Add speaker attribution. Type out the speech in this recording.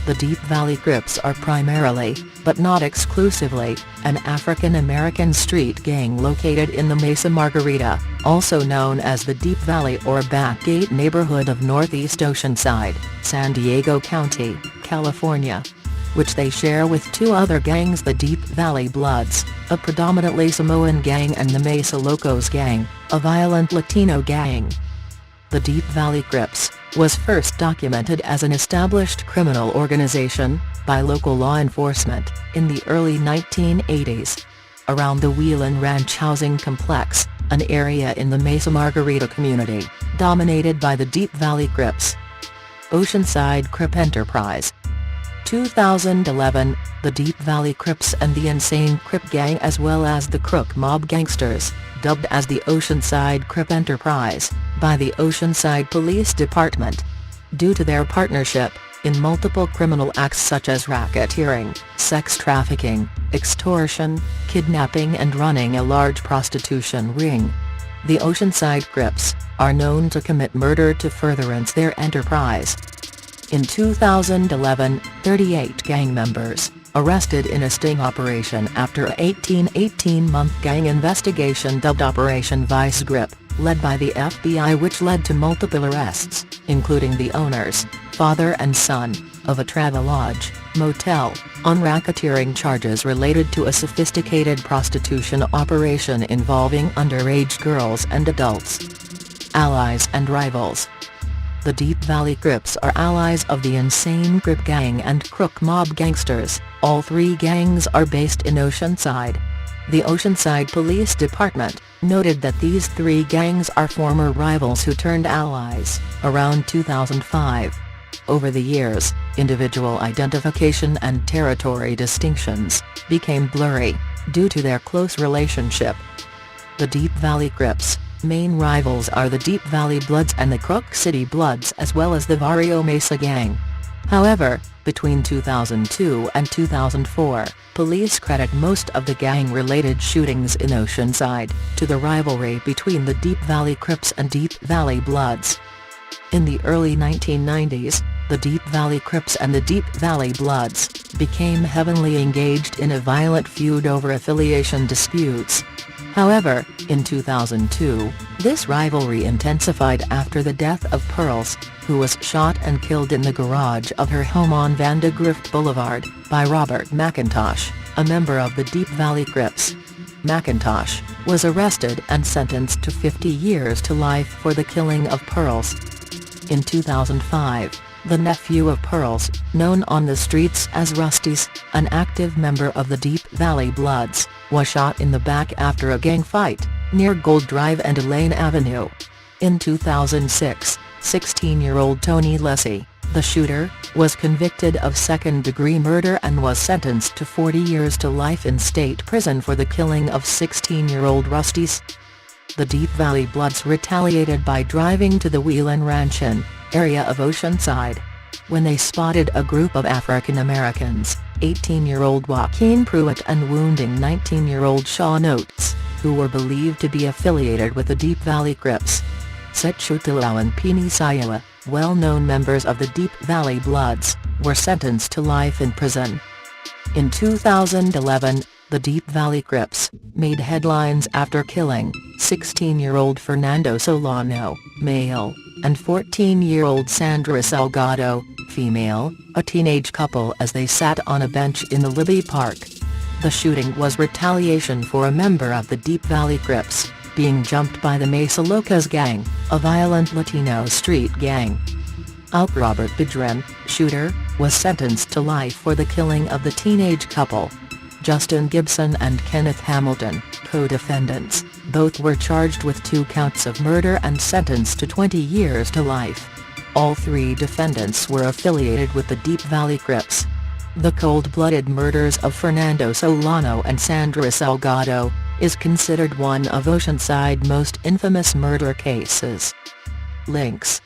Speaker 1: The Deep Valley Crips are primarily, but not exclusively, an African-American street gang located in the Mesa Margarita, also known as the Deep Valley or Backgate neighborhood of Northeast Oceanside, San Diego County, California, which they share with two other gangs: the Deep Valley Bloods, a predominantly Samoan gang, and the Mesa Locos gang, a violent Latino gang. The Deep Valley Crips was first documented as an established criminal organization by local law enforcement in the early 1980s. Around the Whelan Ranch housing complex, an area in the Mesa Margarita community, dominated by the Deep Valley Crips. Oceanside Crip Enterprise. 2011, the Deep Valley Crips and the Insane Crip Gang, as well as the Crook Mob Gangsters, dubbed as the Oceanside Crip Enterprise, by the Oceanside Police Department. Due to their partnership in multiple criminal acts such as racketeering, sex trafficking, extortion, kidnapping and running a large prostitution ring. The Oceanside Crips are known to commit murder to furtherance their enterprise. In 2011, 38 gang members arrested in a sting operation after a 18-month gang investigation dubbed Operation Vice Grip, led by the FBI, which led to multiple arrests, including the owners, father and son, of a Travelodge motel, on racketeering charges related to a sophisticated prostitution operation involving underage girls and adults. Allies and rivals. The Deep Valley Crips are allies of the Insane Crip Gang and Crook Mob Gangsters. All three gangs are based in Oceanside. The Oceanside Police Department noted that these three gangs are former rivals who turned allies around 2005. Over the years, individual identification and territory distinctions became blurry due to their close relationship. The Deep Valley Crips' main rivals are the Deep Valley Bloods and the Crook City Bloods, as well as the Barrio Mesa Gang. However, between 2002 and 2004, police credit most of the gang-related shootings in Oceanside to the rivalry between the Deep Valley Crips and Deep Valley Bloods. In the early 1990s, the Deep Valley Crips and the Deep Valley Bloods became heavily engaged in a violent feud over affiliation disputes. However, in 2002, this rivalry intensified after the death of Pearls, who was shot and killed in the garage of her home on Vandegrift Boulevard, by Robert McIntosh, a member of the Deep Valley Crips. McIntosh was arrested and sentenced to 50 years to life for the killing of Pearls. In 2005, the nephew of Pearls, known on the streets as Rusty's, an active member of the Deep Valley Bloods, was shot in the back after a gang fight near Gold Drive and Elaine Avenue. In 2006, 16-year-old Tony Lessie, the shooter, was convicted of second-degree murder and was sentenced to 40 years to life in state prison for the killing of 16-year-old Rusty's. The Deep Valley Bloods retaliated by driving to the Whelan Ranch area of Oceanside, when they spotted a group of African Americans, 18-year-old Joaquin Pruitt and wounding 19-year-old Sean Oates, who were believed to be affiliated with the Deep Valley Crips. Setchutilau and Pini Sayawa, well-known members of the Deep Valley Bloods, were sentenced to life in prison. In 2011, the Deep Valley Crips made headlines after killing 16-year-old Fernando Solano, male, and 14-year-old Sandra Salgado, female, a teenage couple, as they sat on a bench in the Libby Park. The shooting was retaliation for a member of the Deep Valley Crips being jumped by the Mesa Locos gang, a violent Latino street gang. Robert Bedrin, shooter, was sentenced to life for the killing of the teenage couple. Justin Gibson and Kenneth Hamilton, co-defendants, both were charged with 2 counts of murder and sentenced to 20 years to life. All 3 defendants were affiliated with the Deep Valley Crips. The cold-blooded murders of Fernando Solano and Sandra Salgado is considered one of Oceanside's most infamous murder cases. Links